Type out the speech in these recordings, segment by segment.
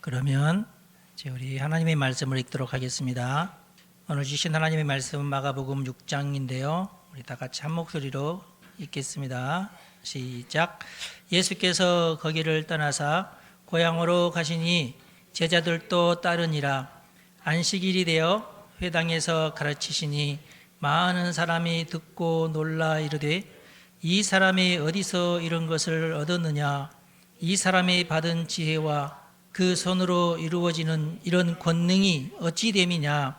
그러면 이제 우리 하나님의 말씀을 읽도록 하겠습니다. 오늘 주신 하나님의 말씀은 마가복음 6장인데요. 우리 다 같이 한 목소리로 읽겠습니다. 시작. 예수께서 거기를 떠나사 고향으로 가시니 제자들도 따르니라. 안식일이 되어 회당에서 가르치시니 많은 사람이 듣고 놀라 이르되 이 사람이 어디서 이런 것을 얻었느냐. 이 사람이 받은 지혜와 그 손으로 이루어지는 이런 권능이 어찌 됨이냐.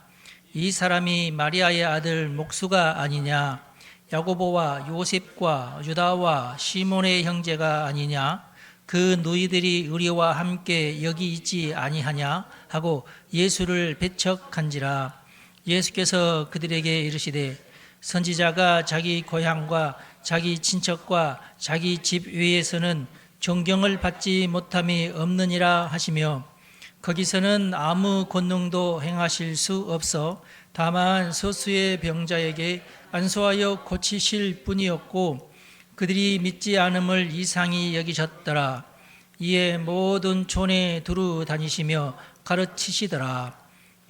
이 사람이 마리아의 아들 목수가 아니냐. 야고보와 요셉과 유다와 시몬의 형제가 아니냐. 그 누이들이 우리와 함께 여기 있지 아니하냐 하고 예수를 배척한지라. 예수께서 그들에게 이르시되 선지자가 자기 고향과 자기 친척과 자기 집 외에서는 존경을 받지 못함이 없느니라 하시며, 거기서는 아무 권능도 행하실 수 없어 다만 소수의 병자에게 안수하여 고치실 뿐이었고 그들이 믿지 않음을 이상히 여기셨더라. 이에 모든 촌에 두루 다니시며 가르치시더라.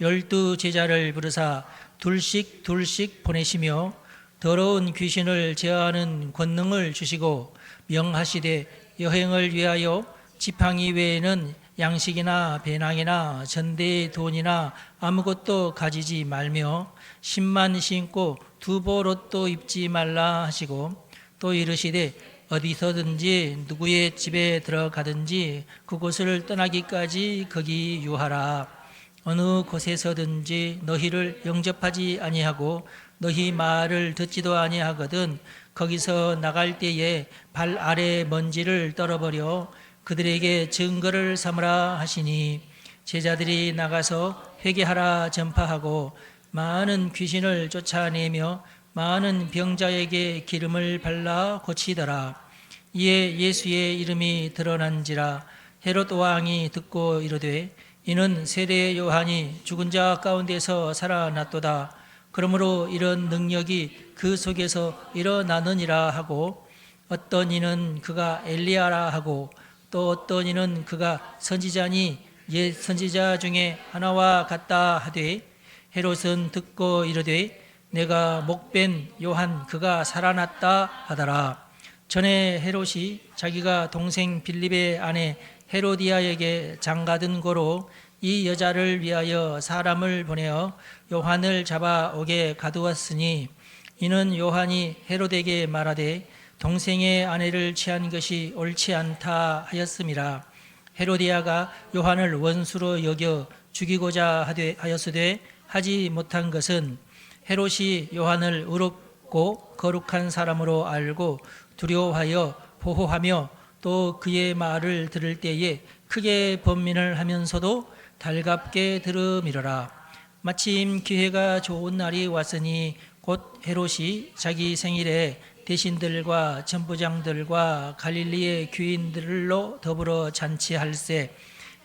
12 제자를 부르사 둘씩 보내시며 더러운 귀신을 제어하는 권능을 주시고 명하시되 여행을 위하여 지팡이 외에는 양식이나 배낭이나 전대의 돈이나 아무것도 가지지 말며 신만 신고 두벌 옷도 입지 말라 하시고, 또 이르시되 어디서든지 누구의 집에 들어가든지 그곳을 떠나기까지 거기 유하라. 어느 곳에서든지 너희를 영접하지 아니하고 너희 말을 듣지도 아니하거든 거기서 나갈 때에 발 아래 먼지를 떨어버려 그들에게 증거를 삼으라 하시니, 제자들이 나가서 회개하라 전파하고 많은 귀신을 쫓아내며 많은 병자에게 기름을 발라 고치더라. 이에 예수의 이름이 드러난지라. 헤롯 왕이 듣고 이르되 이는 세례 요한이 죽은 자 가운데서 살아났도다. 그러므로 이런 능력이 그 속에서 일어나느니라 하고, 어떤 이는 그가 엘리야라 하고 또 어떤 이는 그가 선지자니 옛 선지자 중에 하나와 같다 하되, 헤롯은 듣고 이르되 내가 목벤 요한 그가 살아났다 하더라. 전에 헤롯이 자기가 동생 빌립의 아내 헤로디아에게 장가든 고로 이 여자를 위하여 사람을 보내어 요한을 잡아 오게 가두었으니, 이는 요한이 헤롯에게 말하되 동생의 아내를 취한 것이 옳지 않다 하였음이라. 헤로디아가 요한을 원수로 여겨 죽이고자 하였으되 하지 못한 것은 헤롯이 요한을 의롭고 거룩한 사람으로 알고 두려워하여 보호하며 또 그의 말을 들을 때에 크게 번민을 하면서도 달갑게 들음이러라. 마침 기회가 좋은 날이 왔으니 곧 헤롯이 자기 생일에 대신들과 천부장들과 갈릴리의 귀인들로 더불어 잔치할세,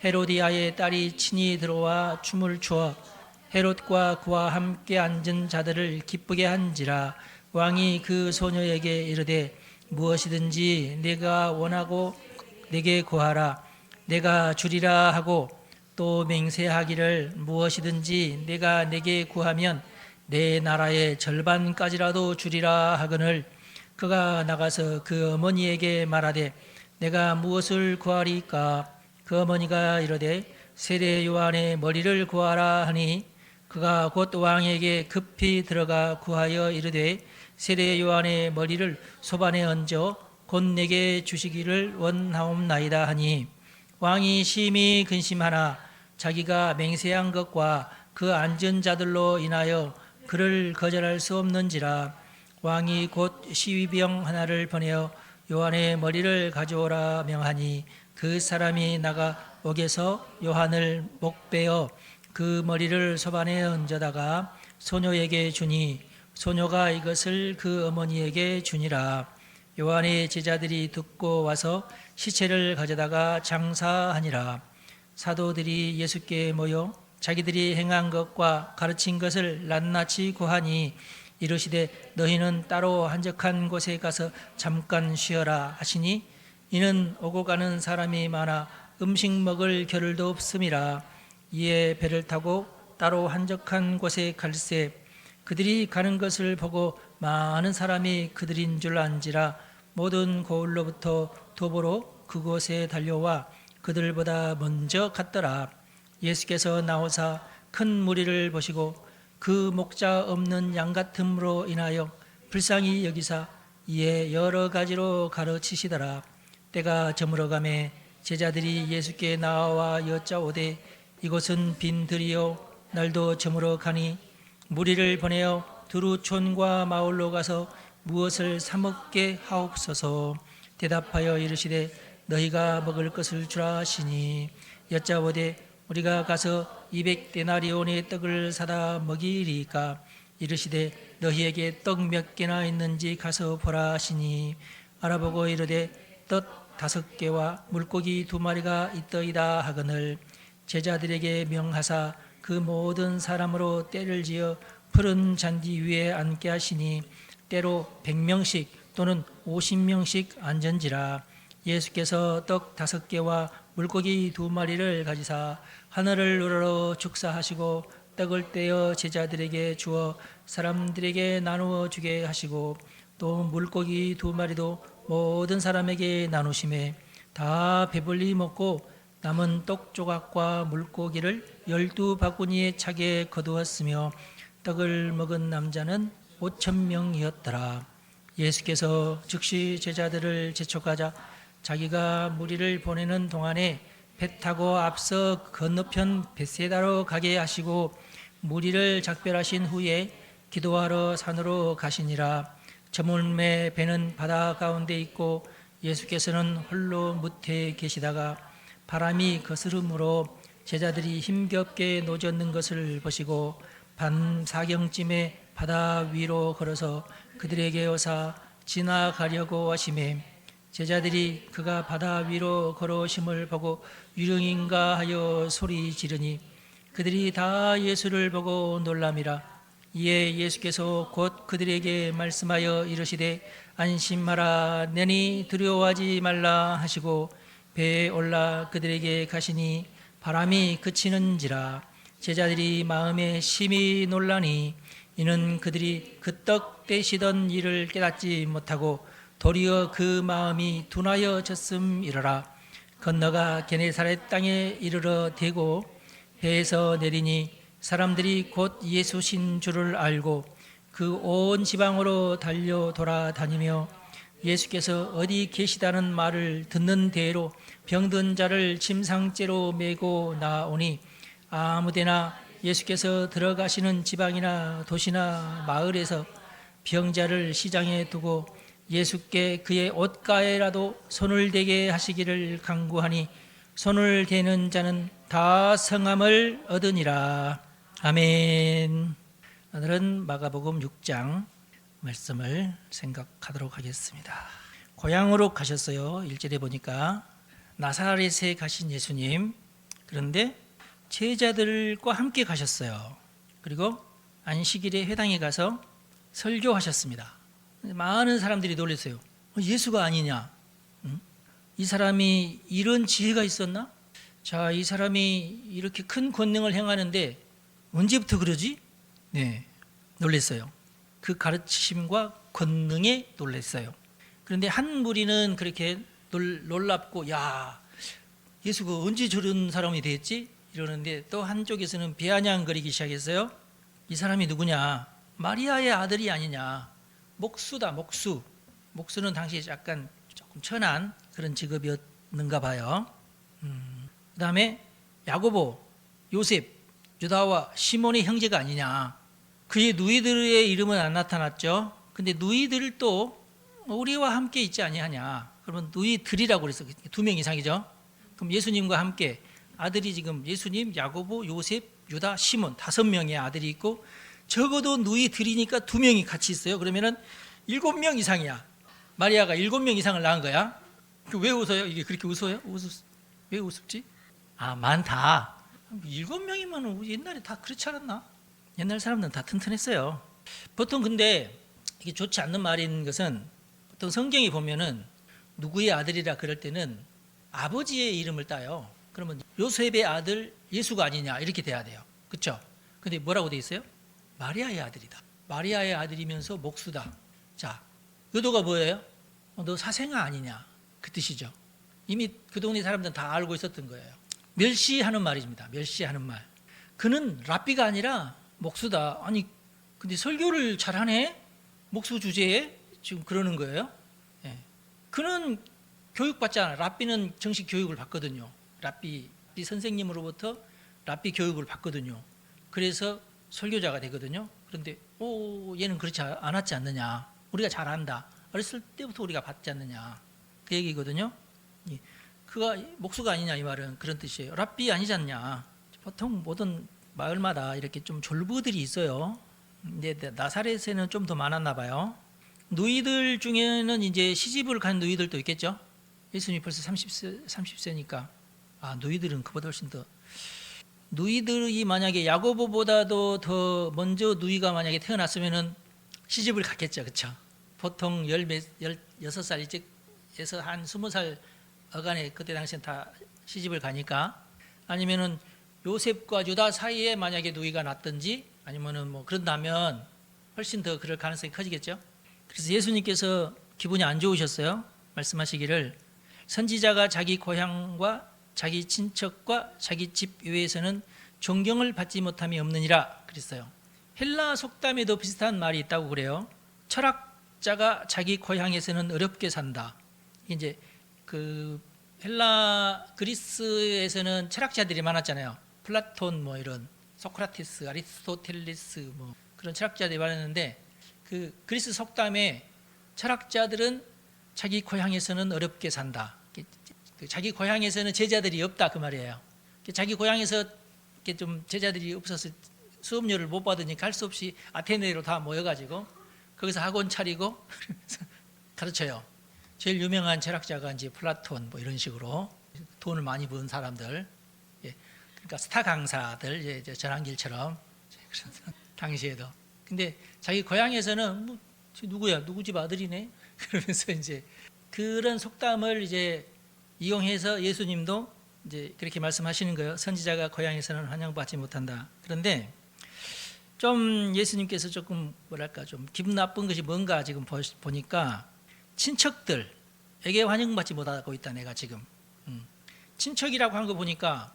헤로디아의 딸이 친히 들어와 춤을 추어 헤롯과 그와 함께 앉은 자들을 기쁘게 한지라. 왕이 그 소녀에게 이르되 무엇이든지 내가 원하고 내게 구하라. 내가 주리라 하고, 또 맹세하기를 무엇이든지 내가 내게 구하면 내 나라의 절반까지라도 주리라 하거늘, 그가 나가서 그 어머니에게 말하되 내가 무엇을 구하리까? 그 어머니가 이르되 세례 요한의 머리를 구하라 하니, 그가 곧 왕에게 급히 들어가 구하여 이르되 세례 요한의 머리를 소반에 얹어 곧 내게 주시기를 원하옵나이다 하니, 왕이 심히 근심하나 자기가 맹세한 것과 그 앉은 자들로 인하여 그를 거절할 수 없는지라. 왕이 곧 시위병 하나를 보내어 요한의 머리를 가져오라 명하니, 그 사람이 나가 옥에서 요한을 목베어 그 머리를 소반에 얹어다가 소녀에게 주니, 소녀가 이것을 그 어머니에게 주니라. 요한의 제자들이 듣고 와서 시체를 가져다가 장사하니라. 사도들이 예수께 모여 자기들이 행한 것과 가르친 것을 낱낱이 고하니, 이르시되 너희는 따로 한적한 곳에 가서 잠깐 쉬어라 하시니, 이는 오고 가는 사람이 많아 음식 먹을 겨를도 없음이라. 이에 배를 타고 따로 한적한 곳에 갈새 그들이 가는 것을 보고 많은 사람이 그들인 줄 안지라. 모든 고을로부터 도보로 그곳에 달려와 그들보다 먼저 갔더라. 예수께서 나오사 큰 무리를 보시고 그 목자 없는 양 같음으로 인하여 불쌍히 여기사 이에 여러 가지로 가르치시더라. 때가 저물어가매 제자들이 예수께 나와 여짜오되 이곳은 빈 들이요 날도 저물어 가니 무리를 보내어 두루촌과 마을로 가서 무엇을 사 먹게 하옵소서. 대답하여 이르시되 너희가 먹을 것을 주라 하시니 여짜오되 우리가 가서 200데나리온의 떡을 사다 먹이리까. 이르시되 너희에게 떡 몇 개나 있는지 가서 보라 하시니 알아보고 이르되 떡 5개와 물고기 2마리가 있더이다 하거늘 제자들에게 명하사 그 모든 사람으로 떼를 지어 푸른 잔디 위에 앉게 하시니 때로 100명씩 또는 50명씩 앉은지라. 예수께서 떡 5개와 물고기 2마리를 가지사 하늘을 우러러 축사하시고 떡을 떼어 제자들에게 주어 사람들에게 나누어 주게 하시고 또 물고기 2마리도 모든 사람에게 나누심에 다 배불리 먹고 남은 떡 조각과 물고기를 12바구니에 차게 거두었으며 떡을 먹은 남자는 5,000명이었더라. 예수께서 즉시 제자들을 재촉하자 자기가 무리를 보내는 동안에 배 타고 앞서 건너편 벳세다로 가게 하시고 무리를 작별하신 후에 기도하러 산으로 가시니라. 저물매 배는 바다 가운데 있고 예수께서는 홀로 무태에 계시다가 바람이 거스름으로 제자들이 힘겹게 노젓는 것을 보시고 밤 사경쯤에 바다 위로 걸어서 그들에게 오사 지나가려고 하시매 제자들이 그가 바다 위로 걸어오심을 보고 유령인가 하여 소리 지르니 그들이 다 예수를 보고 놀람이라. 이에 예수께서 곧 그들에게 말씀하여 이르시되 안심하라 내니 두려워하지 말라 하시고 배에 올라 그들에게 가시니 바람이 그치는지라. 제자들이 마음에 심히 놀라니 이는 그들이 그 떡 떼시던 일을 깨닫지 못하고 도리어 그 마음이 둔하여 졌음이러라. 건너가 게네사렛 땅에 이르러 대고 배에서 내리니 사람들이 곧 예수신 줄을 알고 그 온 지방으로 달려 돌아다니며 예수께서 어디 계시다는 말을 듣는 대로 병든 자를 침상째로 메고 나오니 아무데나 예수께서 들어가시는 지방이나 도시나 마을에서 병자를 시장에 두고 예수께 그의 옷가에라도 손을 대게 하시기를 간구하니 손을 대는 자는 다 성함을 얻으니라. 아멘. 오늘은 마가복음 6장 말씀을 생각하도록 하겠습니다. 고향으로 가셨어요. 1절에 보니까 나사렛에 가신 예수님, 그런데 제자들과 함께 가셨어요. 그리고 안식일에 회당에 가서 설교하셨습니다. 많은 사람들이 놀랐어요. 예수가 아니냐? 이 사람이 이런 지혜가 있었나? 자, 이 사람이 이렇게 큰 권능을 행하는데 언제부터 그러지? 네, 놀랐어요. 그 가르치심과 권능에 놀랐어요. 그런데 한 무리는 그렇게 놀랍고 야, 예수가 언제 저런 사람이 됐지? 이러는데 또 한쪽에서는 비아냥거리기 시작했어요. 이 사람이 누구냐? 마리아의 아들이 아니냐? 목수다, 목수. 목수는 당시에 약간 조금 천한 그런 직업이었는가 봐요. 그 다음에 야고보, 요셉, 유다와 시몬의 형제가 아니냐. 그의 누이들의 이름은 안 나타났죠. 근데 누이들도 우리와 함께 있지 아니하냐. 그러면 누이들이라고 그랬어. 2명 이상이죠. 그럼 예수님과 함께 아들이 지금 예수님, 야고보, 요셉, 유다, 시몬 5명의 아들이 있고 적어도 누이들이니까 2명이 같이 있어요. 그러면은 7명 이상이야. 마리아가 7명 이상을 낳은 거야. 왜 웃어요? 이게 그렇게 웃어요? 왜 웃었지? 아, 많다. 7명이면 옛날에 다 그렇지 않았나? 옛날 사람들은 다 튼튼했어요. 보통 근데 이게 좋지 않는 말인 것은 보통 성경에 보면은 누구의 아들이라 그럴 때는 아버지의 이름을 따요. 그러면 요셉의 아들 예수가 아니냐 이렇게 돼야 돼요. 그렇죠? 근데 뭐라고 돼 있어요? 마리아의 아들이다. 마리아의 아들이면서 목수다. 자, 의도가 뭐예요? 너 사생아 아니냐 그 뜻이죠. 이미 그 동네 사람들은 다 알고 있었던 거예요. 멸시하는 말입니다. 멸시하는 말. 그는 랍비가 아니라 목수다. 아니 근데 설교를 잘하네? 목수 주제에 지금 그러는 거예요. 예. 그는 교육받지 않아. 랍비는 정식 교육을 받거든요. 랍비 선생님으로부터 랍비 교육을 받거든요. 그래서 설교자가 되거든요. 그런데 얘는 그렇지 않았지 않느냐. 우리가 잘 안다. 어렸을 때부터 우리가 받지 않느냐. 그 얘기거든요. 그가 목수가 아니냐 이 말은 그런 뜻이에요. 랍비 아니지 않냐. 보통 모든 마을마다 이렇게 좀 졸부들이 있어요. 근데 나사렛에는 좀 더 많았나 봐요. 누이들 중에는 이제 시집을 간 누이들도 있겠죠. 예수님이 벌써 30세니까 누이들은 그보다 훨씬 더, 누이들이 만약에 야고보보다도 더 먼저 누이가 만약에 태어났으면은 시집을 갔겠죠. 그렇죠? 보통 16살 일찍에서 한 20살 어간에 그때 당시엔 다 시집을 가니까. 아니면은 요셉과 유다 사이에 만약에 누이가 났든지 아니면은 뭐 그런다면 훨씬 더 그럴 가능성이 커지겠죠. 그래서 예수님께서 기분이 안 좋으셨어요. 말씀하시기를 선지자가 자기 고향과 자기 친척과 자기 집 외에서는 존경을 받지 못함이 없느니라 그랬어요. 헬라 속담에도 비슷한 말이 있다고 그래요. 철학자가 자기 고향에서는 어렵게 산다. 이제 그 헬라 그리스에서는 철학자들이 많았잖아요. 플라톤 뭐 이런 소크라테스, 아리스토텔레스 뭐 그런 철학자들이 많았는데 그 그리스 속담에 철학자들은 자기 고향에서는 어렵게 산다. 자기 고향에서는 제자들이 없다 그 말이에요. 자기 고향에서 이렇게 좀 제자들이 없어서 수업료를 못 받으니까 할 수 없이 아테네로 다 모여가지고 거기서 학원 차리고 가르쳐요. 제일 유명한 철학자가 이제 플라톤 뭐 이런 식으로 돈을 많이 번 사람들, 그러니까 스타 강사들 이제 전환길처럼 당시에도. 근데 자기 고향에서는 뭐 누구야 누구 집 아들이네 그러면서 이제 그런 속담을 이제 이용해서 예수님도 이제 그렇게 말씀하시는 거예요. 선지자가 고향에서는 환영받지 못한다. 그런데 좀 예수님께서 조금 뭐랄까 좀 기분 나쁜 것이 뭔가 지금 보니까 친척들에게 환영받지 못하고 있다. 내가 지금 친척이라고 한 거 보니까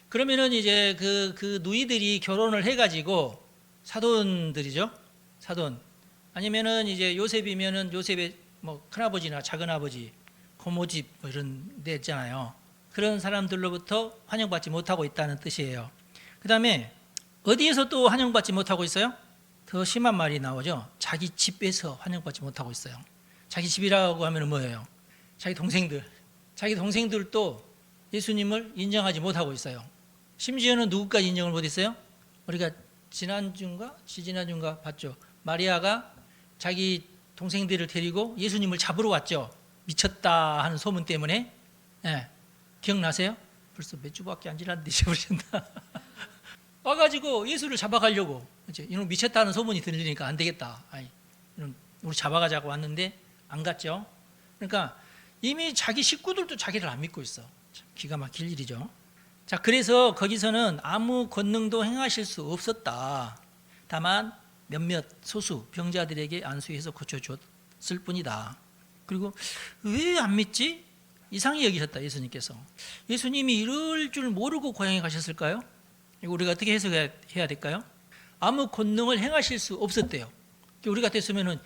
그러면은 이제 그 누이들이 결혼을 해가지고 사돈들이죠. 사돈 아니면은 이제 요셉이면은 요셉의 뭐 큰아버지나 작은아버지 고모집 뭐 이런 데 있잖아요. 그런 사람들로부터 환영받지 못하고 있다는 뜻이에요. 그 다음에 어디에서 또 환영받지 못하고 있어요? 더 심한 말이 나오죠. 자기 집에서 환영받지 못하고 있어요. 자기 집이라고 하면 뭐예요? 자기 동생들. 자기 동생들도 예수님을 인정하지 못하고 있어요. 심지어는 누구까지 인정을 못했어요? 우리가 지난주인가 봤죠. 마리아가 자기 동생들을 데리고 예수님을 잡으러 왔죠. 미쳤다 하는 소문 때문에. 기억나세요? 벌써 몇 주밖에 안 지났는데 잊어버리셨나? 와가지고 예수를 잡아가려고. 이놈 미쳤다는 소문이 들리니까 안 되겠다. 이놈 우리 잡아가자고 왔는데 안 갔죠. 그러니까 이미 자기 식구들도 자기를 안 믿고 있어. 참 기가 막힐 일이죠. 자, 그래서 거기서는 아무 권능도 행하실 수 없었다. 다만 몇몇 소수 병자들에게 안수해서 고쳐줬을 뿐이다. 그리고 왜 안 믿지? 이상히 여기셨다. 예수님께서. 예수님이 이럴 줄 모르고 고향에 가셨을까요? 이거 우리가 어떻게 해석해야 될까요? 아무 권능을 행하실 수 없었대요. 우리 같았으면은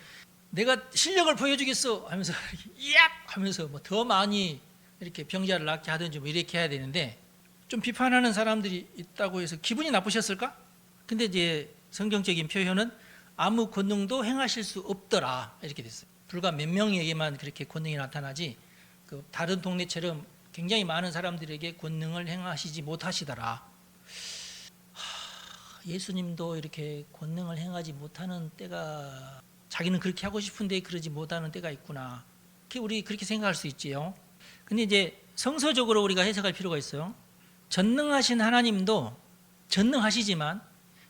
내가 실력을 보여주겠어 하면서 이악 하면서 뭐 더 많이 이렇게 병자를 낫게 하든지 뭐 이렇게 해야 되는데, 좀 비판하는 사람들이 있다고 해서 기분이 나쁘셨을까? 근데 이제 성경적인 표현은 아무 권능도 행하실 수 없더라 이렇게 됐어요. 불과 몇 명에게만 그렇게 권능이 나타나지 그 다른 동네처럼 굉장히 많은 사람들에게 권능을 행하시지 못하시더라. 예수님도 이렇게 권능을 행하지 못하는 때가, 자기는 그렇게 하고 싶은데 그러지 못하는 때가 있구나. 우리 그렇게 생각할 수 있지요. 근데 이제 성서적으로 우리가 해석할 필요가 있어요. 전능하신 하나님도 전능하시지만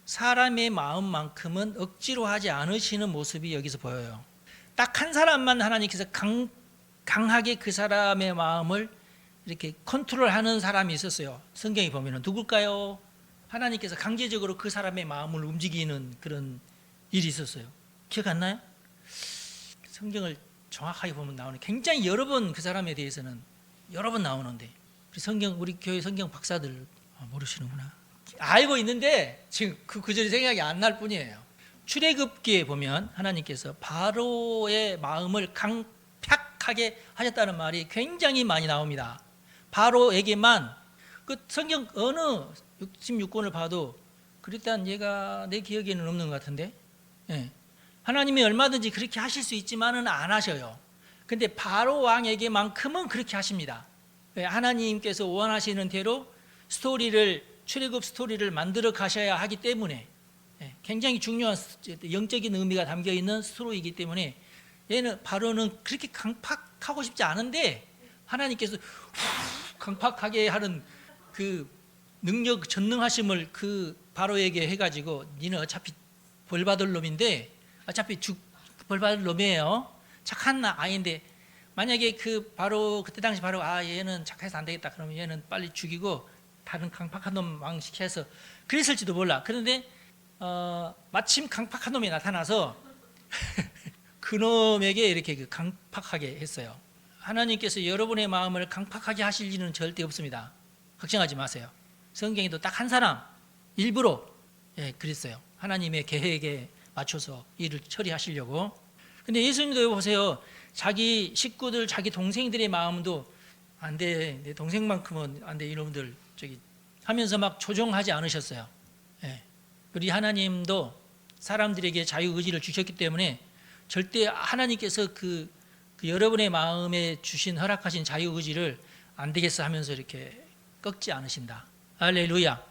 사람의 마음만큼은 억지로 하지 않으시는 모습이 여기서 보여요. 딱 한 사람만 하나님께서 강하게 그 사람의 마음을 이렇게 컨트롤하는 사람이 있었어요. 성경에 보면은 누굴까요? 하나님께서 강제적으로 그 사람의 마음을 움직이는 그런 일이 있었어요. 기억 안 나요? 성경을 정확하게 보면 나오는, 굉장히 여러 번 그 사람에 대해서는 여러 번 나오는데, 우리 교회 성경 박사들 모르시는구나. 알고 있는데 지금 그 구절이 생각이 안 날 뿐이에요. 출애굽기에 보면 하나님께서 바로의 마음을 강팍하게 하셨다는 말이 굉장히 많이 나옵니다. 바로에게만, 그 성경 어느 66권을 봐도 그랬다는 예가 내 기억에는 없는 것 같은데, 예. 하나님이 얼마든지 그렇게 하실 수 있지만은 안 하셔요. 근데 바로 왕에게만큼은 그렇게 하십니다. 하나님께서 원하시는 대로 출애굽 스토리를 만들어 가셔야 하기 때문에, 굉장히 중요한 영적인 의미가 담겨 있는 스토리이기 때문에, 얘는 바로는 그렇게 강팍하고 싶지 않은데 하나님께서 강팍하게 하는 그 능력, 전능하심을 그 바로에게 해가지고, 니는 어차피 벌 받을 놈인데, 어차피 벌 받을 놈이에요. 착한 아이인데, 만약에 그때 당시 바로 얘는 착해서 안 되겠다 그러면 얘는 빨리 죽이고 다른 강팍한 놈 왕시켜서 그랬을지도 몰라. 그런데 마침 강팍한 놈이 나타나서 그 놈에게 이렇게 강팍하게 했어요. 하나님께서 여러분의 마음을 강팍하게 하실 일은 절대 없습니다. 걱정하지 마세요. 성경에도 딱 한 사람 일부러 그랬어요. 하나님의 계획에 맞춰서 일을 처리하시려고. 근데 예수님도 보세요. 자기 식구들, 자기 동생들의 마음도 안 돼, 내 동생만큼은 안 돼, 이놈들 하면서 막 조종하지 않으셨어요. 우리 하나님도 사람들에게 자유의지를 주셨기 때문에 절대 하나님께서 그 여러분의 마음에 주신, 허락하신 자유의지를 안 되겠어 하면서 이렇게 꺾지 않으신다. 할렐루야.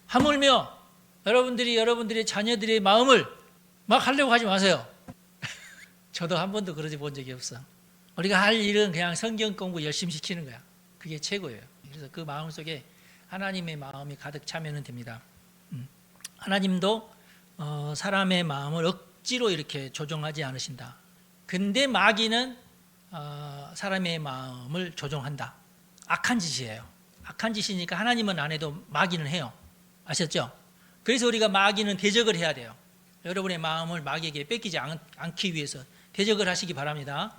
하물며 여러분들의 자녀들의 마음을 막 하려고 하지 마세요. 저도 한 번도 그러지 본 적이 없어. 우리가 할 일은 그냥 성경 공부 열심히 시키는 거야. 그게 최고예요. 그래서 그 마음 속에 하나님의 마음이 가득 차면 됩니다. 하나님도 사람의 마음을 억지로 이렇게 조종하지 않으신다. 근데 마귀는 사람의 마음을 조종한다. 악한 짓이에요. 악한 짓이니까 하나님은 안 해도 마귀는 해요. 아셨죠? 그래서 우리가 마귀는 대적을 해야 돼요. 여러분의 마음을 마귀에게 뺏기지 않기 위해서 대적을 하시기 바랍니다.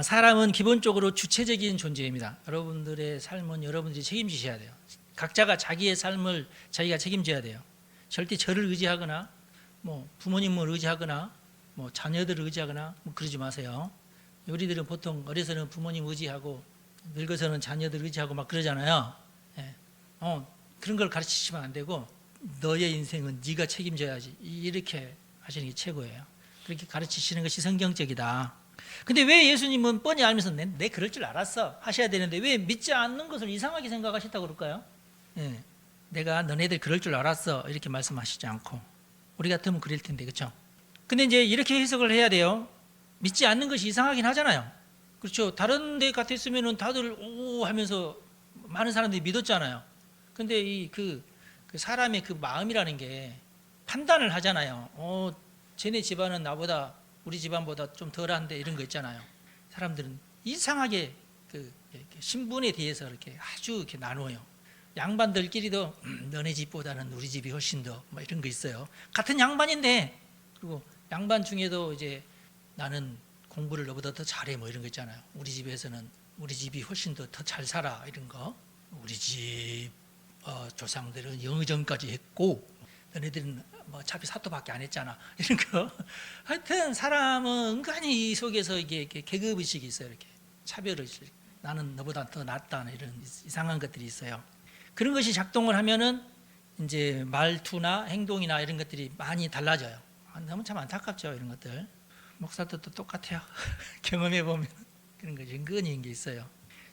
사람은 기본적으로 주체적인 존재입니다. 여러분들의 삶은 여러분들이 책임지셔야 돼요. 각자가 자기의 삶을 자기가 책임져야 돼요. 절대 저를 의지하거나 부모님을 의지하거나 자녀들을 의지하거나 그러지 마세요. 우리들은 보통 어려서는 부모님 의지하고 늙어서는 자녀들 의지하고 막 그러잖아요. 그런 걸 가르치시면 안 되고, 너의 인생은 네가 책임져야지, 이렇게 하시는 게 최고예요. 그렇게 가르치시는 것이 성경적이다. 근데 왜 예수님은 뻔히 알면서 내 그럴 줄 알았어 하셔야 되는데 왜 믿지 않는 것을 이상하게 생각하셨다고 그럴까요? 내가 너네들 그럴 줄 알았어 이렇게 말씀하시지 않고, 우리 같으면 그럴 텐데, 그렇죠? 근데 이제 이렇게 해석을 해야 돼요. 믿지 않는 것이 이상하긴 하잖아요. 그렇죠? 다른 데 같았으면 다들 오 하면서 많은 사람들이 믿었잖아요. 근데 그 사람의 그 마음이라는 게 판단을 하잖아요. 쟤네 집안은 나보다, 우리 집안보다 좀 덜한데, 이런 거 있잖아요. 사람들은 이상하게 신분에 대해서 이렇게 아주 이렇게 나누어요. 양반들끼리도 너네 집보다는 우리 집이 훨씬 더 이런 거 있어요. 같은 양반인데, 그리고 양반 중에도 이제 나는 공부를 너보다 더 잘해 이런 거 있잖아요. 우리 집에서는 우리 집이 훨씬 더 잘 살아 이런 거. 우리 집 조상들은 영의정까지 했고 너네들은 어차피 사토밖에 안 했잖아 이런 거. 하여튼 사람은 은근히 이 속에서 이게 계급의식이 있어요. 이렇게 차별의식, 나는 너보다 더 낫다 이런 이상한 것들이 있어요. 그런 것이 작동을 하면은 이제 말투나 행동이나 이런 것들이 많이 달라져요. 너무 참 안타깝죠, 이런 것들. 목사들도 똑같아요. 경험해 보면 그런 거 은근히 있는 게 있어요.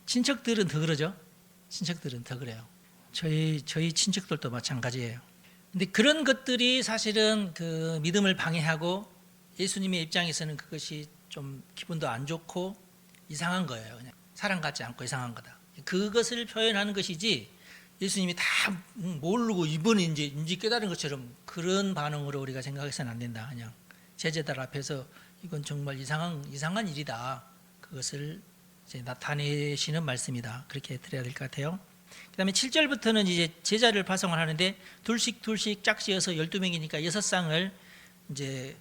친척들은 더 그러죠. 친척들은 더 그래요. 저희 친척들도 마찬가지예요. 근데 그런 것들이 사실은 그 믿음을 방해하고, 예수님의 입장에서는 그것이 좀 기분도 안 좋고 이상한 거예요. 그냥 사람 같지 않고 이상한 거다. 그것을 표현하는 것이지, 예수님이 다 모르고 이번에 이제 깨달은 것처럼 그런 반응으로 우리가 생각해서는 안 된다. 그냥 제자들 앞에서 이건 정말 이상한 일이다. 그것을 이제 나타내시는 말씀이다. 그렇게 들어야 될 것 같아요. 그다음에 7절부터는 이제 제자를 파송을 하는데 둘씩 짝지어서 12명이니까 6쌍을 이제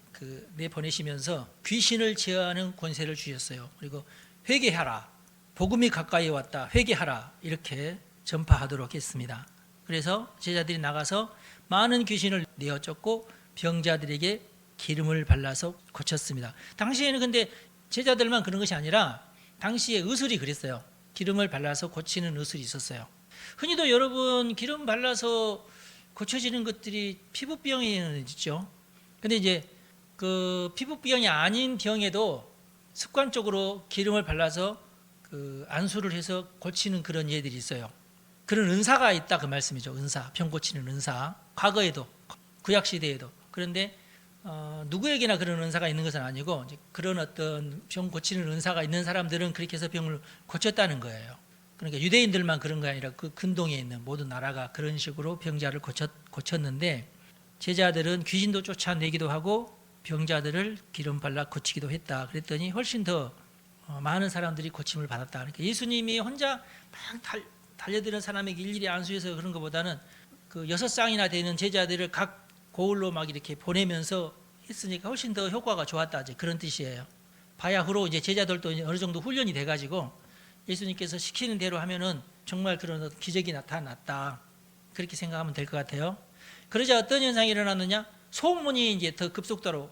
내보내시면서 귀신을 제어하는 권세를 주셨어요. 그리고 회개하라, 복음이 가까이 왔다, 회개하라, 이렇게 전파하도록 했습니다. 그래서 제자들이 나가서 많은 귀신을 내어 쫓고 병자들에게 기름을 발라서 고쳤습니다. 당시에는 근데 제자들만 그런 것이 아니라 당시에 의술이 그랬어요. 기름을 발라서 고치는 의술이 있었어요. 흔히도 여러분 기름 발라서 고쳐지는 것들이 피부병에는 있죠. 근데 이제 그 피부병이 아닌 병에도 습관적으로 기름을 발라서 그 안수를 해서 고치는 그런 예들이 있어요. 그런 은사가 있다 그 말씀이죠. 은사, 병 고치는 은사. 과거에도, 구약 시대에도. 그런데 누구에게나 그런 은사가 있는 것은 아니고 그런 어떤 병 고치는 은사가 있는 사람들은 그렇게 해서 병을 고쳤다는 거예요. 그러니까 유대인들만 그런 게 아니라 그 근동에 있는 모든 나라가 그런 식으로 병자를 고쳤는데 제자들은 귀신도 쫓아내기도 하고 병자들을 기름 발라 고치기도 했다. 그랬더니 훨씬 더 많은 사람들이 고침을 받았다. 그러니까 예수님이 혼자 막 달려드는 사람에게 일일이 안수해서 그런 것보다는 그 6쌍이나 되는 제자들을 각 고을로 막 이렇게 보내면서 했으니까 훨씬 더 효과가 좋았다. 이제 그런 뜻이에요. 바야흐로 이제 제자들도 어느 정도 훈련이 돼가지고 예수님께서 시키는 대로 하면은 정말 그런 기적이 나타났다. 그렇게 생각하면 될 것 같아요. 그러자 어떤 현상이 일어났느냐? 소문이 이제 더 급속도로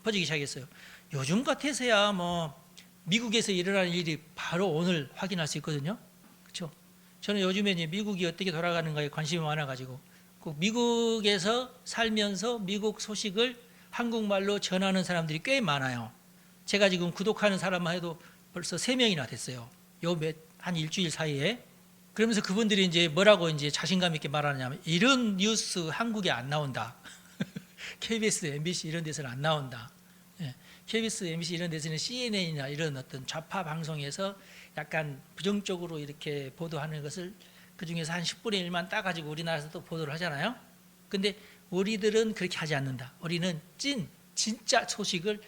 퍼지기 시작했어요. 요즘 같아서야 뭐 미국에서 일어나는 일이 바로 오늘 확인할 수 있거든요. 그렇죠? 저는 요즘에 이제 미국이 어떻게 돌아가는가에 관심이 많아가지고 꼭 미국에서 살면서 미국 소식을 한국말로 전하는 사람들이 꽤 많아요. 제가 지금 구독하는 사람만 해도 벌써 3명이나 됐어요. 한 일주일 사이에. 그러면서 그분들이 이제 뭐라고 이제 자신감 있게 말하냐면 이런 뉴스 한국에 안 나온다. KBS, MBC 이런 데서는 안 나온다. KBS, MBC 이런 데서는 CNN이나 이런 어떤 좌파 방송에서 약간 부정적으로 이렇게 보도하는 것을 그 중에서 한 10분의 1만 따가지고 우리나라에서도 보도를 하잖아요. 근데 우리들은 그렇게 하지 않는다. 우리는 진짜 소식을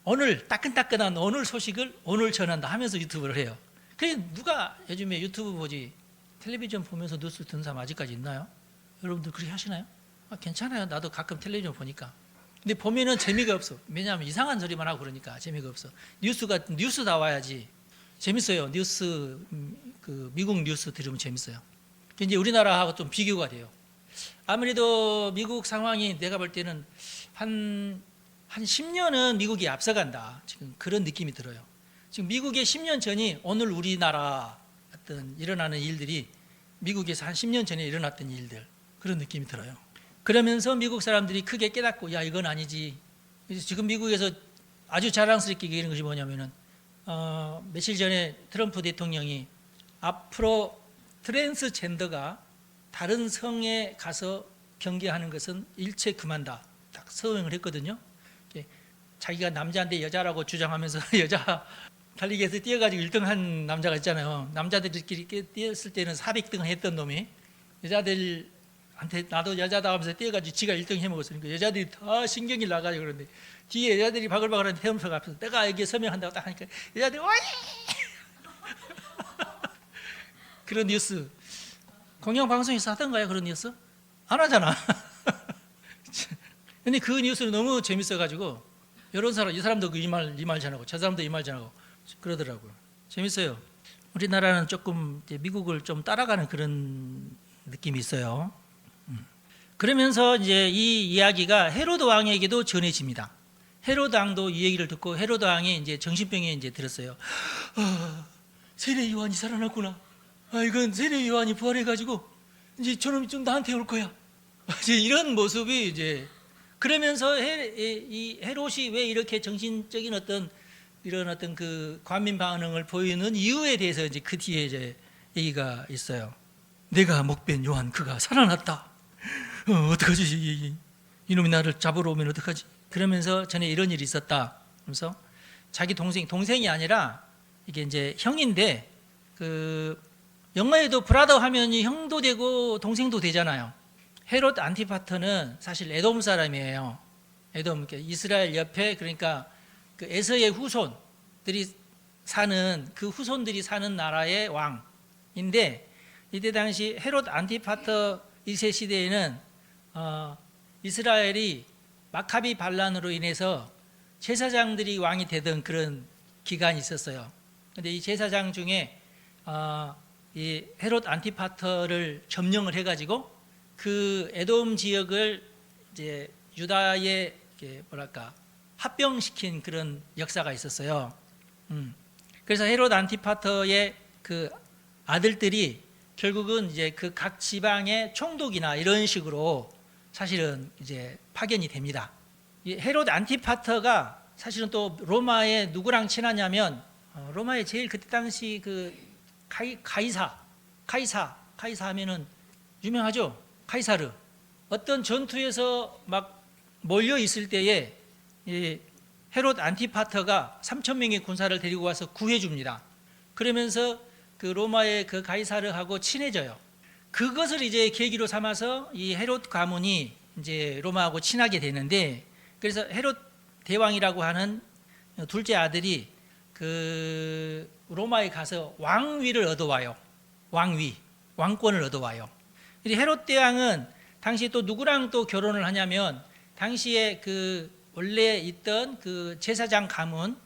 오늘 따끈따끈한 오늘 소식을 오늘 전한다 하면서 유튜브를 해요. 그래 누가 요즘에 유튜브 보지 텔레비전 보면서 뉴스 듣는 사람 아직까지 있나요? 여러분들 그렇게 하시나요? 괜찮아요. 나도 가끔 텔레비전 보니까. 근데 보면은 재미가 없어. 왜냐하면 이상한 소리만 하고 그러니까 재미가 없어. 뉴스 나와야지 재밌어요. 뉴스 그 미국 뉴스 들으면 재밌어요. 이제 우리나라하고 좀 비교가 돼요. 아무래도 미국 상황이 내가 볼 때는 한 10년은 미국이 앞서간다. 지금 그런 느낌이 들어요. 지금 미국의 10년 전이 오늘 우리나라 어떤 일어나는 일들이 미국에서 한 10년 전에 일어났던 일들 그런 느낌이 들어요. 그러면서 미국 사람들이 크게 깨닫고 야 이건 아니지. 지금 미국에서 아주 자랑스럽게 얘기하는 것이 뭐냐면은 며칠 전에 트럼프 대통령이 앞으로 트랜스젠더가 다른 성에 가서 경계하는 것은 일체 금한다. 딱 서명을 했거든요. 자기가 남자인데 여자라고 주장하면서 여자 달리기에서 뛰어가지고 1등 한 남자가 있잖아요. 남자들끼리 뛰었을 때는 400등 했던 놈이 여자들한테 나도 여자다 하면서 뛰어가지고 지가 1등 해먹었으니까 여자들이 다 신경이 나가지고 그러는데 뒤에 여자들이 바글바글한 태움소가 앞에서 내가 여기에 서명한다고 딱 하니까 여자들이 와이 그런 뉴스 공영방송에서 하던가요? 그런 뉴스? 안 하잖아. 근데 그 뉴스는 너무 재밌어가지고 이런 사람, 이 사람도 이 말 전하고 저 사람도 이 말 전하고 그러더라고요. 재밌어요. 우리나라는 조금 미국을 좀 따라가는 그런 느낌이 있어요. 그러면서 이제 이 이야기가 헤로드 왕에게도 전해집니다. 헤로드 왕도 이 얘기를 듣고 헤로드 왕이 이제 정신병에 이제 들었어요. 세례 요한이 살아났구나. 이건 세례 요한이 부활해가지고 이제 저놈이 좀 나한테 올 거야. 이제 이런 모습이 이제 그러면서 이 헤롯이 왜 이렇게 정신적인 어떤 이런 어떤 그 과민 반응을 보이는 이유에 대해서 이제 그 뒤에 이제 얘기가 있어요. 내가 목벤 요한 그가 살아났다. 어떡하지? 이놈이 나를 잡으러 오면 어떡하지? 그러면서 전에 이런 일이 있었다. 그래서 자기 동생이 아니라 이게 이제 형인데 그 영어에도 브라더 하면이 형도 되고 동생도 되잖아요. 헤롯 안티파터는 사실 에돔 사람이에요. 에돔, 이스라엘 옆에 그러니까 그 에서의 후손들이 사는 그 후손들이 사는 나라의 왕인데, 이때 당시 헤롯 안티파터 2세 시대에는 이스라엘이 마카비 반란으로 인해서 제사장들이 왕이 되던 그런 기간이 있었어요. 근데 이 제사장 중에 이 헤롯 안티파터를 점령을 해가지고 그 에돔 지역을 이제 유다의 뭐랄까 합병시킨 그런 역사가 있었어요. 그래서 헤롯 안티파터의 그 아들들이 결국은 이제 그 각 지방의 총독이나 이런 식으로 사실은 이제 파견이 됩니다. 이 헤롯 안티파터가 사실은 또 로마에 누구랑 친하냐면 로마에 제일 그때 당시 그 카이사 하면은 유명하죠. 카이사르. 어떤 전투에서 막 몰려 있을 때에 이 헤롯 안티파터가 3,000명의 군사를 데리고 와서 구해줍니다. 그러면서 그 로마의 그 가이사르하고 친해져요. 그것을 이제 계기로 삼아서 이 헤롯 가문이 이제 로마하고 친하게 되는데, 그래서 헤롯 대왕이라고 하는 둘째 아들이 그 로마에 가서 왕위를 얻어와요. 왕권을 얻어와요. 헤롯 대왕은 당시 또 누구랑 또 결혼을 하냐면, 당시에 그 원래 있던 그 제사장 가문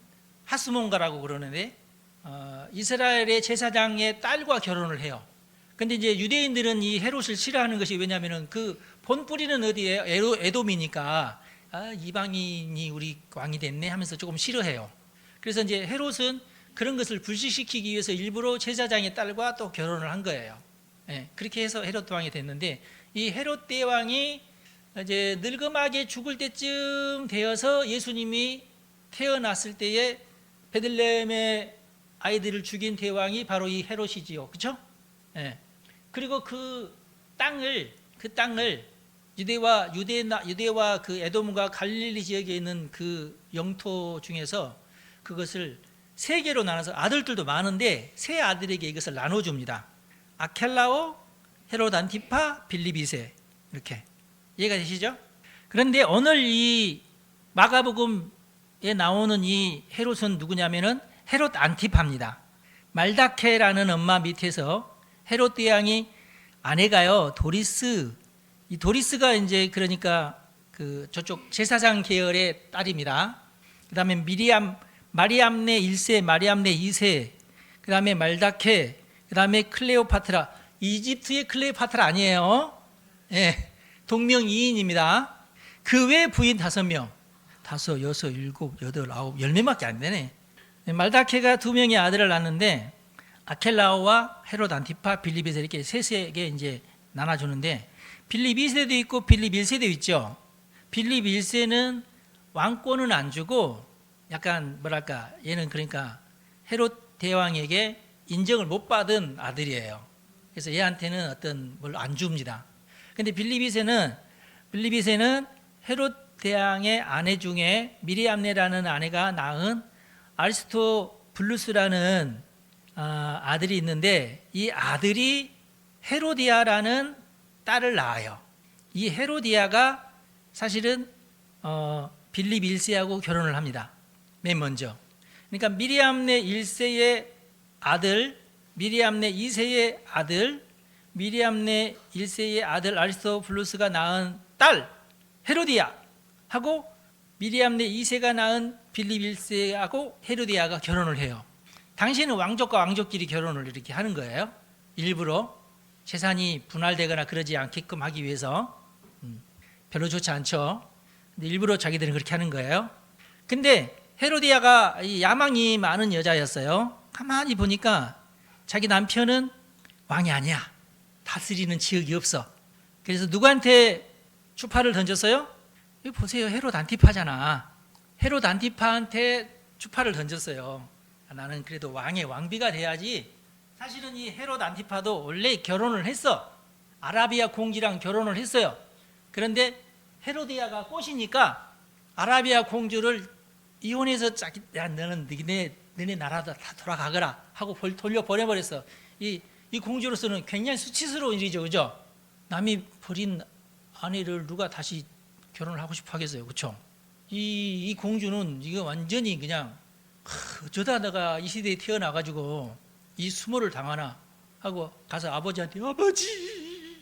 하스몬가라고 그러는데 이스라엘의 제사장의 딸과 결혼을 해요. 근데 이제 유대인들은 이 헤롯을 싫어하는 것이 왜냐하면 그 본뿌리는 어디에 에돔이니까 이방인이 우리 왕이 됐네 하면서 조금 싫어해요. 그래서 이제 헤롯은 그런 것을 불식시키기 위해서 일부러 제사장의 딸과 또 결혼을 한 거예요. 예, 그렇게 해서 헤롯 왕이 됐는데, 이 헤롯 대왕이 이제 늙음하게 죽을 때쯤 되어서 예수님이 태어났을 때에 베들레헴의 아이들을 죽인 대왕이 바로 이 헤롯이지요. 그렇죠? 예. 그리고 그 땅을 유대와 그 에돔과 갈릴리 지역에 있는 그 영토 중에서 그것을 세 개로 나눠서, 아들들도 많은데 세 아들에게 이것을 나눠줍니다. 아켈라오, 헤롯 안티파, 빌립 2세, 이렇게 이해가 되시죠? 그런데 오늘 이 마가복음에 나오는 이 헤롯은 누구냐면은 헤롯 안티파입니다. 말다케라는 엄마 밑에서 헤롯 대왕이 아내가요 도리스, 이 도리스가 이제 그러니까 그 저쪽 제사장 계열의 딸입니다. 그다음에 마리암네 1세, 마리암네 2세, 그다음에 말다케, 그다음에 클레오파트라. 이집트의 클레오파트라 아니에요. 예, 동명이인입니다. 그 외 부인 5명, 5, 6, 7, 8, 9, 10명밖에 안 되네. 말다케가 2명의 아들을 낳는데 아켈라오와 헤롯 안티파, 빌립 2세 이렇게 셋에게 이제 나눠주는데, 빌립 2세도 있고 빌립 1세도 있죠. 빌립 1세는 왕권은 안 주고 약간 뭐랄까, 얘는 그러니까 헤롯 대왕에게 인정을 못 받은 아들이에요. 그래서 얘한테는 어떤 뭘 안 줍니다. 근데 빌립 2세는 헤롯 대왕의 아내 중에 미리암네라는 아내가 낳은 아리스토블루스라는 아들이 있는데, 이 아들이 헤로디아라는 딸을 낳아요. 이 헤로디아가 사실은 빌립 1세하고 결혼을 합니다. 맨 먼저. 그러니까 미리암네 1세의 아들, 미리암네 2세의 아들, 미리암네 1세의 아들 아리스토블루스가 낳은 딸 헤로디아하고 미리암네 2세가 낳은 빌립 1세하고 헤로디아가 결혼을 해요. 당시에는 왕족과 왕족끼리 결혼을 이렇게 하는 거예요. 일부러 재산이 분할되거나 그러지 않게끔 하기 위해서. 별로 좋지 않죠. 근데 일부러 자기들은 그렇게 하는 거예요. 근데 헤로디아가 야망이 많은 여자였어요. 가만히 보니까 자기 남편은 왕이 아니야. 다스리는 지역이 없어. 그래서 누구한테 추파를 던졌어요? 여기 보세요. 헤롯 안티파잖아. 헤롯 안티파한테 추파를 던졌어요. 나는 그래도 왕비가 돼야지. 사실은 이 헤롯 안티파도 원래 결혼을 했어. 아라비아 공주랑 결혼을 했어요. 그런데 헤로디아가 꼬시니까 아라비아 공주를 이혼해서 야, 너는 너네 나라도 다 돌아가거라 하고 돌려보내버렸어. 이 공주로서는 굉장히 수치스러운 일이죠. 그죠? 남이 버린 아내를 누가 다시 결혼을 하고 싶어 하겠어요. 그렇죠? 이 공주는 이거 완전히 그냥 어쩌다 내가 이 시대에 태어나가지고 이 수모를 당하나 하고 가서 아버지한테 아버지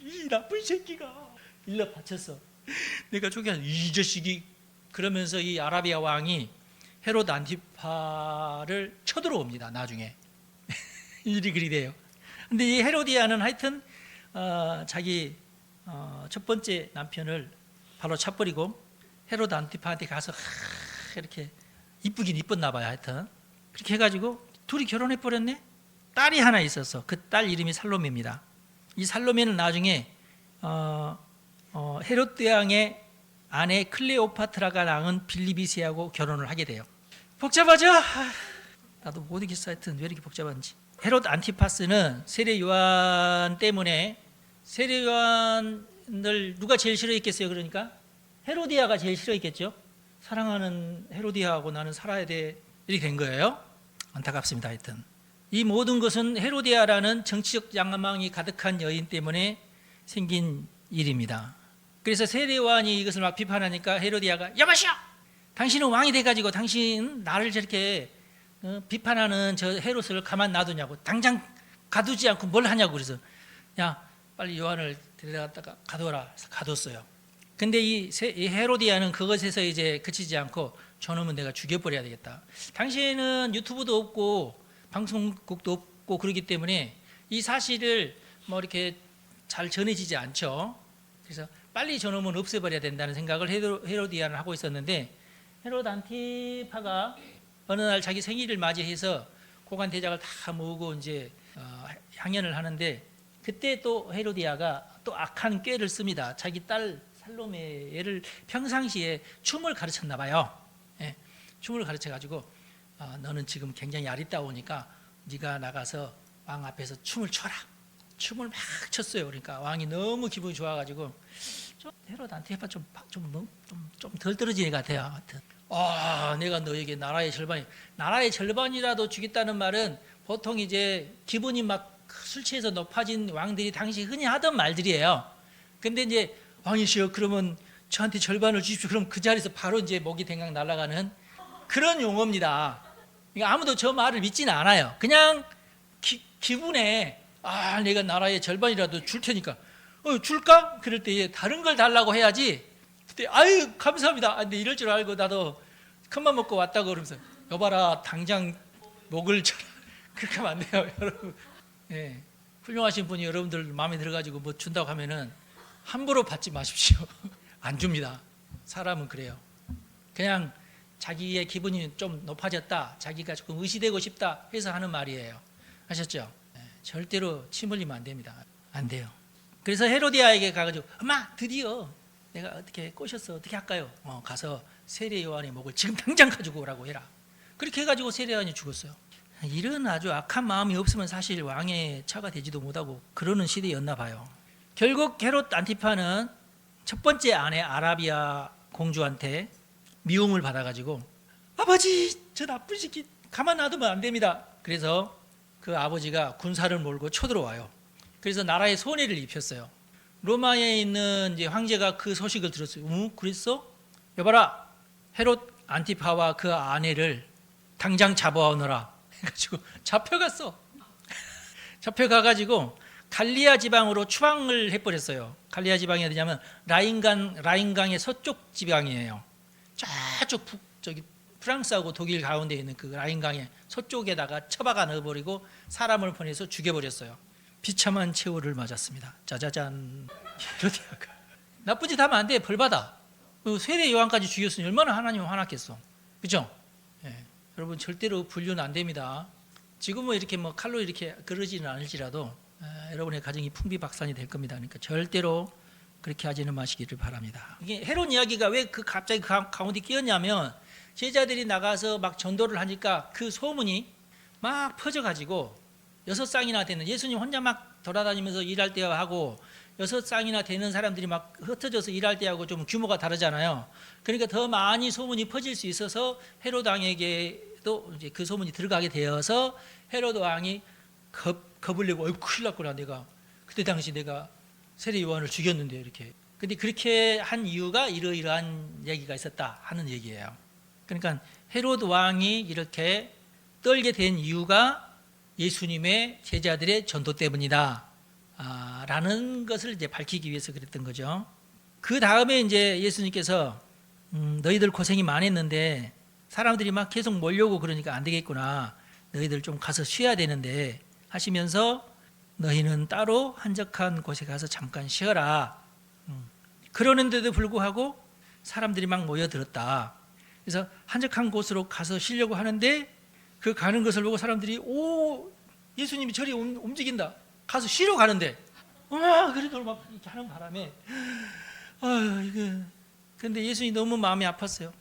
이 나쁜 새끼가 일러 바쳤어. 내가 저기 이 자식이 그러면서 이 아라비아 왕이 헤롯 안티파를 쳐들어옵니다. 나중에 일이 그리 돼요. 근데 이 헤로디아는 하여튼 자기 첫 번째 남편을 바로 차버리고 헤롯 안티파한테 가서 이렇게 이쁘긴 이뻤나 봐요. 하여튼 그렇게 해가지고 둘이 결혼해 버렸네. 딸이 하나 있었어. 그 딸 이름이 살로메입니다. 이 살로메는 나중에 헤롯 왕의 아내 클레오파트라가 낳은 빌리비세하고 결혼을 하게 돼요. 복잡하죠? 나도 못 이겼어. 하여튼 왜 이렇게 복잡한지. 헤롯 안티파스는 세례 요한 때문에, 세례 요한을 누가 제일 싫어했겠어요? 그러니까 헤로디아가 제일 싫어했겠죠. 사랑하는 헤로디아하고 나는 살아야 돼, 이렇게 된 거예요. 안타깝습니다. 하여튼 이 모든 것은 헤로디아라는 정치적 양망이 가득한 여인 때문에 생긴 일입니다. 그래서 세례 요한이 이것을 막 비판하니까 헤로디아가 여보시오, 당신은 왕이 돼가지고 당신 나를 저렇게 비판하는 저 헤롯을 가만 놔두냐고, 당장 가두지 않고 뭘 하냐고. 그래서 야 빨리 요한을 데려갔다가 가둬라. 가뒀어요. 근데 이 헤로디아는 그것에서 이제 그치지 않고 저놈은 내가 죽여버려야 되겠다. 당시에는 유튜브도 없고 방송국도 없고 그러기 때문에 이 사실을 뭐 이렇게 잘 전해지지 않죠. 그래서 빨리 저놈은 없애버려야 된다는 생각을 헤로디아는 하고 있었는데, 헤롯 안티파가 어느 날 자기 생일을 맞이해서 고관 대작을 다 모으고 이제 향연을 하는데, 그때 또 헤로디아가 또 악한 꾀를 씁니다. 자기 딸 살로메를 평상시에 춤을 가르쳤나 봐요. 예, 춤을 가르쳐가지고 너는 지금 굉장히 야리따우니까 네가 나가서 왕 앞에서 춤을 춰라. 춤을 막 췄어요. 그러니까 왕이 너무 기분이 좋아가지고 좀 헤롯 안티파 좀 덜 떨어지는 것 같아요. 하여튼 내가 너에게 나라의 절반이라도 주겠다는 말은 보통 이제 기분이 막 술 취해서 높아진 왕들이 당시 흔히 하던 말들이에요. 근데 이제 왕이시여 그러면 저한테 절반을 주십시오. 그럼 그 자리에서 바로 이제 목이 댕강 날아가는 그런 용어입니다. 그러니까 아무도 저 말을 믿지는 않아요. 그냥 기분에 내가 나라의 절반이라도 줄 테니까 줄까? 그럴 때 다른 걸 달라고 해야지. 그때 아유 감사합니다. 근데 이럴 줄 알고 나도 큰맘 먹고 왔다고 그러면서 여봐라 당장 목을 쳐라. 그렇게 하면 안 돼요. 여러분. 예, 훌륭하신 분이 여러분들 마음에 들어가지고 뭐 준다고 하면은 함부로 받지 마십시오. 안 줍니다. 사람은 그래요. 그냥 자기의 기분이 좀 높아졌다, 자기가 조금 의시되고 싶다 해서 하는 말이에요. 아셨죠? 절대로 침 흘리면 안 됩니다. 안 돼요. 그래서 헤로디아에게 가가지고 엄마 드디어 내가 어떻게 꼬셨어, 어떻게 할까요? 가서 세례 요한의 목을 지금 당장 가지고 오라고 해라. 그렇게 해가지고 세례 요한이 죽었어요. 이런 아주 악한 마음이 없으면 사실 왕의 차가 되지도 못하고 그러는 시대였나 봐요. 결국 헤롯 안티파는 첫 번째 아내 아라비아 공주한테 미움을 받아가지고 아버지 저 나쁜 새끼 가만 놔두면 안 됩니다. 그래서 그 아버지가 군사를 몰고 쳐들어와요. 그래서 나라에 손해를 입혔어요. 로마에 있는 이제 황제가 그 소식을 들었어요. 그랬어? 여봐라, 헤롯 안티파와 그 아내를 당장 잡아오너라 해가지고 잡혀갔어. 잡혀가가지고 갈리아 지방으로 추방을 해버렸어요. 갈리아 지방이 어디냐면 라인강의 서쪽 지방이에요. 저쪽 저기 프랑스하고 독일 가운데 있는 그 라인강의 서쪽에다가 처박아 넣어버리고 사람을 보내서 죽여버렸어요. 비참한 최후를 맞았습니다. 짜자잔. 헤로디아가 나쁜 짓 하면 안 돼. 벌받아. 세례 요한까지 죽였으니 얼마나 하나님 화났겠어. 그렇죠? 예. 여러분 절대로 불륜 안 됩니다. 지금은 이렇게 뭐 칼로 이렇게 그러지는 않을지라도 여러분의 가정이 풍비박산이 될 겁니다. 그러니까 절대로 그렇게 하지는 마시기를 바랍니다. 이게 헤롯 이야기가 왜 갑자기 그 가운데 끼었냐면, 제자들이 나가서 막 전도를 하니까 그 소문이 막 퍼져가지고 6쌍이나 되는, 예수님 혼자 막 돌아다니면서 일할 때와 하고 6쌍이나 되는 사람들이 막 흩어져서 일할 때하고 좀 규모가 다르잖아요. 그러니까 더 많이 소문이 퍼질 수 있어서 헤롯 왕에게도 이제 그 소문이 들어가게 되어서 헤롯 왕이 겁을 내고 큰일 났구나, 내가 그때 당시 내가 세례 요한을 죽였는데 이렇게. 근데 그렇게 한 이유가 이러이러한 얘기가 있었다 하는 얘기예요. 그러니까 헤롯 왕이 이렇게 떨게 된 이유가 예수님의 제자들의 전도 때문이다. 라는 것을 이제 밝히기 위해서 그랬던 거죠. 그 다음에 이제 예수님께서 너희들 고생이 많았는데 사람들이 막 계속 몰려오고 그러니까 안 되겠구나. 너희들 좀 가서 쉬어야 되는데 하시면서 너희는 따로 한적한 곳에 가서 잠깐 쉬어라. 그러는데도 불구하고 사람들이 막 모여들었다. 그래서 한적한 곳으로 가서 쉬려고 하는데 그 가는 것을 보고 사람들이 오, 예수님이 저리 움직인다. 가서 쉬러 가는데 그래도 막 이렇게 하는 바람에 근데 예수님이 너무 마음이 아팠어요.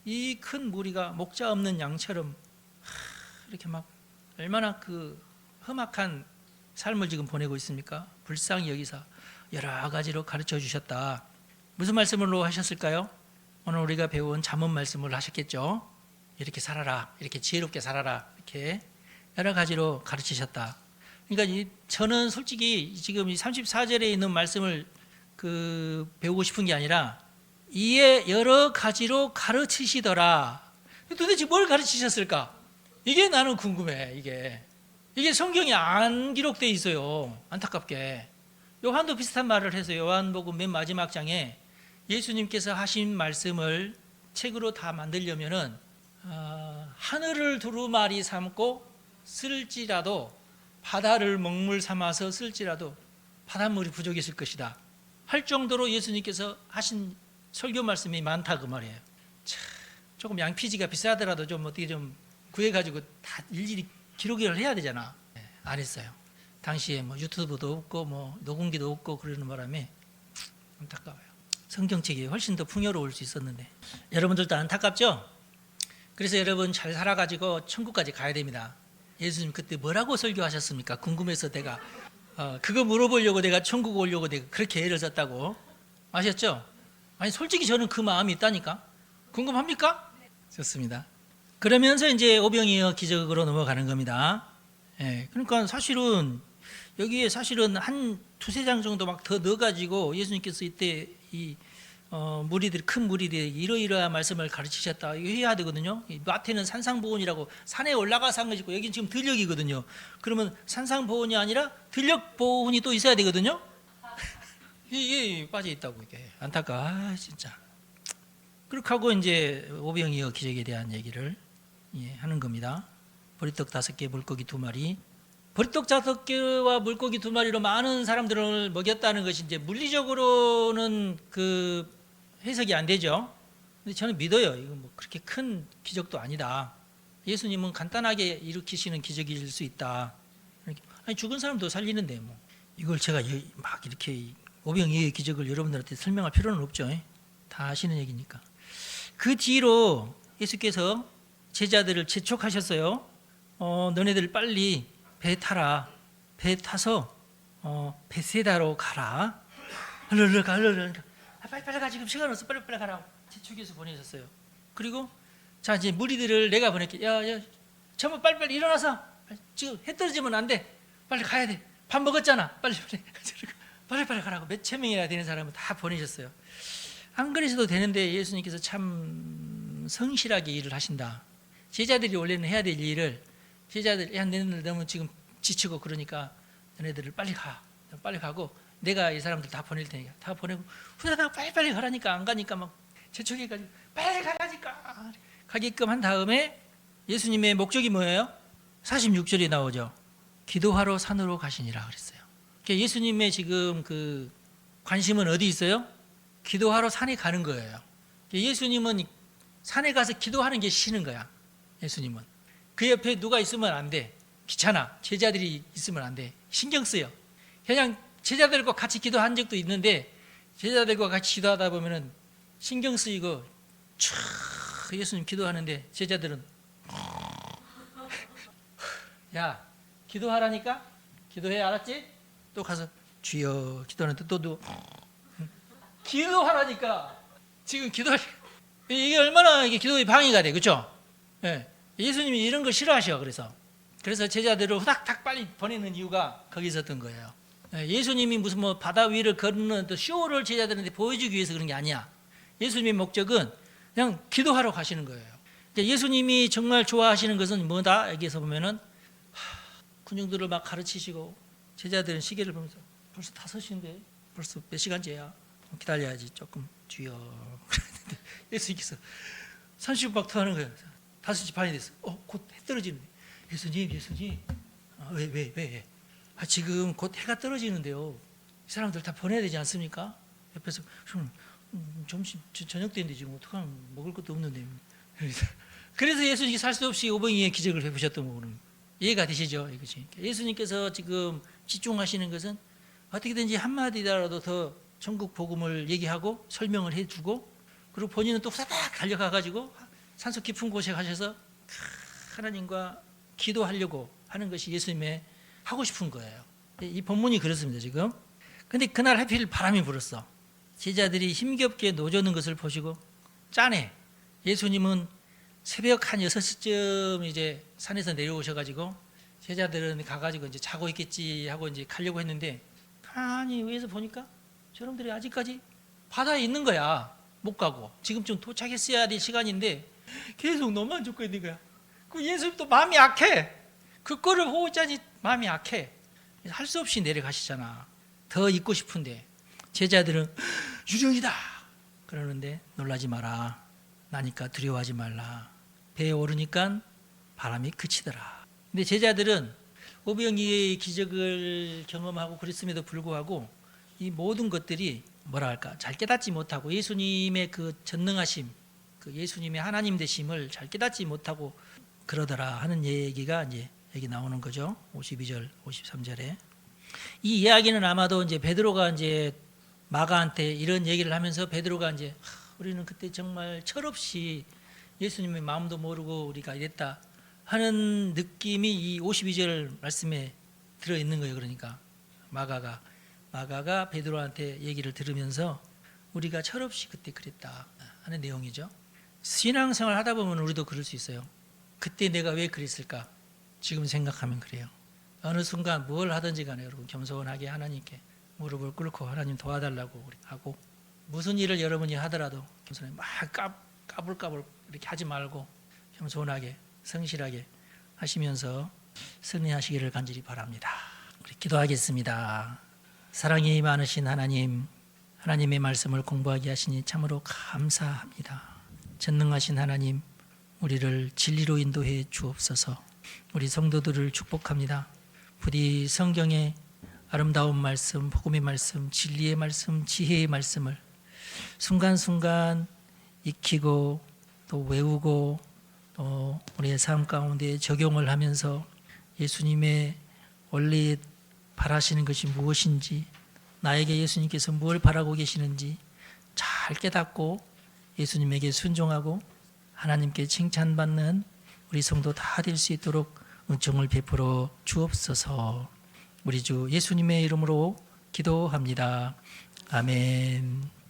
이 큰 무리가 목자 없는 양처럼 이렇게 막 얼마나 그 험악한 삶을 지금 보내고 있습니까? 불쌍히 여기서 여러 가지로 가르쳐 주셨다. 무슨 말씀으로 하셨을까요? 오늘 우리가 배운 잠언 말씀을 하셨겠죠. 이렇게 살아라, 이렇게 지혜롭게 살아라, 이렇게 여러 가지로 가르치셨다. 그러니까 저는 솔직히 지금 이 34절에 있는 말씀을 배우고 싶은 게 아니라 이에 여러 가지로 가르치시더라. 도대체 뭘 가르치셨을까? 이게 나는 궁금해. 이게 성경에 안 기록되어 있어요. 안타깝게. 요한도 비슷한 말을 해서 요한복음 맨 마지막 장에 예수님께서 하신 말씀을 책으로 다 만들려면은 하늘을 두루마리 삼고 쓸지라도 바다를 먹물 삼아서 쓸지라도 바닷물이 부족했을 것이다 할 정도로 예수님께서 하신 설교 말씀이 많다 그 말이에요. 조금 양피지가 비싸더라도 좀 어떻게 좀 구해가지고 다 일일이 기록을 해야 되잖아. 안 했어요. 당시에 뭐 유튜브도 없고 뭐 녹음기도 없고 그러는 바람에 안타까워요. 성경책이 훨씬 더 풍요로울 수 있었는데 여러분들도 안타깝죠? 그래서 여러분 잘 살아가지고 천국까지 가야 됩니다. 예수님 그때 뭐라고 설교하셨습니까? 궁금해서 내가 그거 물어보려고 내가 천국 오려고 내가 그렇게 애를 썼다고. 아셨죠? 아니 솔직히 저는 그 마음이 있다니까. 궁금합니까? 좋습니다. 그러면서 이제 오병이어 기적으로 넘어가는 겁니다. 그러니까 사실은 여기에 사실은 한 두세 장 정도 막 더 넣어가지고 예수님께서 이때 큰 무리들이 이러이러한 말씀을 가르치셨다 이거 해야 되거든요. 마태는 산상보훈이라고 산에 올라가서 한 것이고 여기는 지금 들녘이거든요. 그러면 산상보훈이 아니라 들녘보훈이 또 있어야 되거든요. 이게 빠져 있다고 이게 안타까워. 진짜. 그렇게 하고 이제 오병이어 기적에 대한 얘기를 하는 겁니다. 보리떡 5개, 물고기 2마리. 보리떡 5개와 물고기 2마리로 많은 사람들을 먹였다는 것이 이제 물리적으로는 그 해석이 안 되죠. 근데 저는 믿어요. 이거 뭐 그렇게 큰 기적도 아니다. 예수님은 간단하게 일으키시는 기적일 수 있다. 아니 죽은 사람도 살리는데 뭐 이걸 제가 막 이렇게 오병이어의 기적을 여러분들한테 설명할 필요는 없죠. 다 아시는 얘기니까. 그 뒤로 예수께서 제자들을 재촉하셨어요. 너네들 빨리 배 타라. 배 타서 베세다로 가라. 얼른 가. 빨리 가. 지금 시간 없어. 빨리 가라. 재촉해서 보내셨어요. 그리고 자 이제 무리들을 내가 보낼게. 야, 전부 빨리 일어나서 지금 해 떨어지면 안 돼. 빨리 가야 돼. 밥 먹었잖아. 빨리 가라고 몇 천 명이나 되는 사람을 다 보내셨어요. 안 그러셔도 되는데 예수님께서 참 성실하게 일을 하신다. 제자들이 원래는 해야 될 일을 제자들 너네들 너무 지금 지치고 그러니까 너네들을 빨리 가고 내가 이 사람들 다 보낼 테니까 다 보내고 후다닥 빨리 가라니까 안 가니까 막 재촉해가지고 빨리 가라니까 가게끔 한 다음에 예수님의 목적이 뭐예요? 46절에 나오죠. 기도하러 산으로 가시니라 그랬어요. 그러니까 예수님의 지금 그 관심은 어디 있어요? 기도하러 산에 가는 거예요. 예수님은 산에 가서 기도하는 게 싫은 거야. 예수님은 그 옆에 누가 있으면 안 돼. 귀찮아. 제자들이 있으면 안 돼. 신경 쓰여. 그냥 제자들과 같이 기도한 적도 있는데 제자들과 같이 기도하다 보면은 신경 쓰이고 촤 예수님 기도하는데 제자들은 야 기도하라니까 기도해 알았지? 또 가서 주여 기도하는데 또 기도하라니까 지금 이게 얼마나 이게 기도의 방해가 돼, 그렇죠? 예수님이 이런 거 싫어하셔. 그래서 제자들을 후닥닥 빨리 보내는 이유가 거기 있었던 거예요. 예수님이 무슨 뭐 바다 위를 걷는 또 쇼를 제자들한테 보여주기 위해서 그런 게 아니야. 예수님의 목적은 그냥 기도하러 가시는 거예요. 이제 예수님이 정말 좋아하시는 것은 뭐다? 여기에서 보면은 군중들을 막 가르치시고 제자들은 시계를 보면서 벌써 5시인데 벌써 몇 시간째야? 기다려야지 조금 주여. 그랬는데 예수님께서 30분 막 더 하는 거예요. 5시 반이 됐어. 곧 해 떨어지는데. 예수님. 왜? 지금 곧 해가 떨어지는데요. 이 사람들 다 보내야 되지 않습니까? 옆에서 점심 저녁 때인데 지금 어떡하면 먹을 것도 없는데. 그래서 예수님이 살 수 없이 오병이의 기적을 해보셨던 거는 이해가 되시죠? 이것이. 예수님께서 지금 집중하시는 것은 어떻게든지 한마디라도 더 전국 복음을 얘기하고 설명을 해주고, 그리고 본인은 또 후다닥 달려가가지고 산속 깊은 곳에 가셔서 하나님과 기도하려고 하는 것이 예수님의 하고 싶은 거예요. 이 본문이 그렇습니다 지금. 근데 그날 하필 바람이 불었어. 제자들이 힘겹게 노젓는 것을 보시고 짠해. 예수님은 새벽 한 6시쯤 이제 산에서 내려오셔가지고 제자들은 가가지고 이제 자고 있겠지 하고 이제 가려고 했는데, 가만히 위에서 보니까 저놈들이 아직까지 바다에 있는 거야. 못 가고 지금쯤 도착했어야 될 시간인데 계속 너만 죽고 있는 거야. 그 예수님도 마음이 약해. 그거를 보고 있자니 마음이 약해. 할 수 없이 내려가시잖아. 더 있고 싶은데 제자들은 유령이다 그러는데 놀라지 마라. 나니까 두려워하지 말라. 배에 오르니까 바람이 그치더라. 근데 제자들은 오병이의 기적을 경험하고 그랬음에도 불구하고 이 모든 것들이 뭐라 할까 잘 깨닫지 못하고 예수님의 그 전능하심, 그 예수님의 하나님 되심을 잘 깨닫지 못하고 그러더라 하는 얘기가 이제 여기 나오는 거죠. 52절, 53절에. 이 이야기는 아마도 이제 베드로가 이제 마가한테 이런 얘기를 하면서 베드로가 이제 우리는 그때 정말 철없이 예수님의 마음도 모르고 우리가 이랬다 하는 느낌이 이 52절 말씀에 들어 있는 거예요. 그러니까 마가가 베드로한테 얘기를 들으면서 우리가 철없이 그때 그랬다 하는 내용이죠. 신앙생활 하다 보면 우리도 그럴 수 있어요. 그때 내가 왜 그랬을까? 지금 생각하면 그래요. 어느 순간 뭘 하든지 간에 여러분 겸손하게 하나님께 무릎을 꿇고 하나님 도와달라고 하고, 무슨 일을 여러분이 하더라도 겸손하게 막 까불까불 이렇게 하지 말고 겸손하게 성실하게 하시면서 승리하시기를 간절히 바랍니다. 우리 기도하겠습니다. 사랑이 많으신 하나님, 하나님의 말씀을 공부하게 하시니 참으로 감사합니다. 전능하신 하나님, 우리를 진리로 인도해 주옵소서. 우리 성도들을 축복합니다. 부디 성경의 아름다운 말씀, 복음의 말씀, 진리의 말씀, 지혜의 말씀을 순간순간 익히고 또 외우고 또 우리의 삶 가운데 적용을 하면서 예수님의 원래 바라시는 것이 무엇인지, 나에게 예수님께서 무엇을 바라고 계시는지 잘 깨닫고 예수님에게 순종하고 하나님께 칭찬받는 우리 성도 다 될 수 있도록 은총을 베풀어 주옵소서. 우리 주 예수님의 이름으로 기도합니다. 아멘.